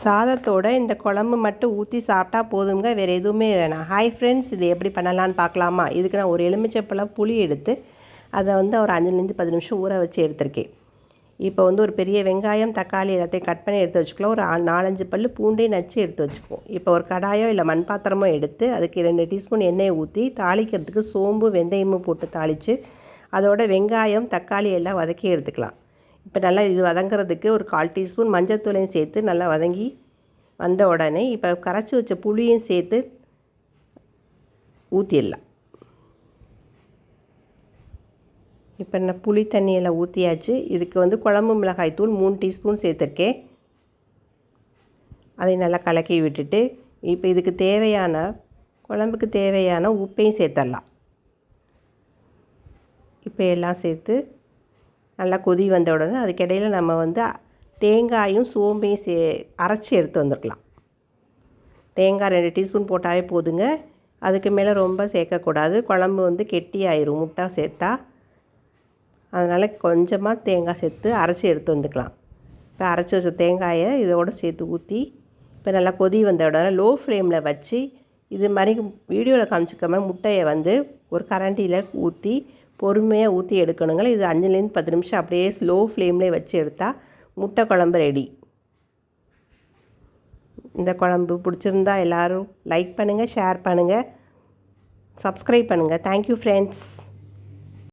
சாதத்தோட இந்த குழம்பு மட்டும் ஊற்றி சாப்பிட்டா போதுங்க, வேறு எதுவுமே வேணாம். ஹாய் ஃப்ரெண்ட்ஸ், இது எப்படி பண்ணலான்னு பார்க்கலாமா? இதுக்கு நான் ஒரு எலுமிச்சைப்பழம் புளி எடுத்து அதை ஒரு 5லேருந்து 10 நிமிஷம் ஊற வச்சு எடுத்திருக்கேன். இப்போ ஒரு பெரிய வெங்காயம், தக்காளி எல்லாத்தையும் கட் பண்ணி எடுத்து வச்சுக்கலாம். ஒரு 4-5 பல் பூண்டையும் நச்சு எடுத்து வச்சுக்குவோம். இப்போ ஒரு கடாயோ இல்லை மண் பாத்திரமோ எடுத்து அதுக்கு 2 டீஸ்பூன் எண்ணெயை ஊற்றி தாளிக்கிறதுக்கு சோம்பு வெந்தயமும் போட்டு தாளித்து அதோட வெங்காயம் தக்காளி எல்லாம் வதக்கி எடுத்துக்கலாம். இப்போ நல்லா இது வதங்கிறதுக்கு ஒரு 1/4 டீஸ்பூன் மஞ்சள்தூளையும் சேர்த்து நல்லா வதங்கி வந்த உடனே இப்போ கரைச்சி வச்ச புளியும் சேர்த்து ஊற்றிடலாம். இப்போ நான் புளி தண்ணியெல்லாம் ஊற்றியாச்சு. இதுக்கு குழம்பு மிளகாய் தூள் 3 டீஸ்பூன் சேர்த்துருக்கேன். அதை நல்லா கலக்கி விட்டுட்டு இப்போ இதுக்கு தேவையான குழம்புக்கு தேவையான உப்பையும் சேர்த்துடலாம். இப்போ எல்லாம் சேர்த்து நல்லா கொதி வந்த உடனே அதுக்கிடையில் நம்ம தேங்காயும் சோம்பையும் அரைச்சி எடுத்து வந்துருக்கலாம். தேங்காய் 2 டீஸ்பூன் போட்டாவே போதுங்க. அதுக்கு மேலே ரொம்ப சேர்க்கக்கூடாது. குழம்பு கெட்டி ஆயிரும் முட்டை சேர்த்தா. அதனால் கொஞ்சமாக தேங்காய் சேர்த்து அரைச்சி எடுத்து வந்துக்கலாம். இப்போ அரைச்சி வச்ச தேங்காயை இதோடு சேர்த்து ஊற்றி இப்போ நல்லா கொதி வந்த உடனே லோ ஃப்ளேமில் வச்சு இது மாதிரி வீடியோவில் காமிச்சிக்காம முட்டையை ஒரு கரண்டியில் ஊற்றி பொறுமையாக ஊற்றி எடுக்கணுங்களே. இது 5லேருந்து 10 நிமிஷம் அப்படியே ஸ்லோ ஃப்ளேம்லேயே வச்சு எடுத்தால் முட்டை குழம்பு ரெடி. இந்த குழம்பு பிடிச்சிருந்தா எல்லோரும் லைக் பண்ணுங்கள், ஷேர் பண்ணுங்கள், சப்ஸ்கிரைப் பண்ணுங்கள். Thank you friends.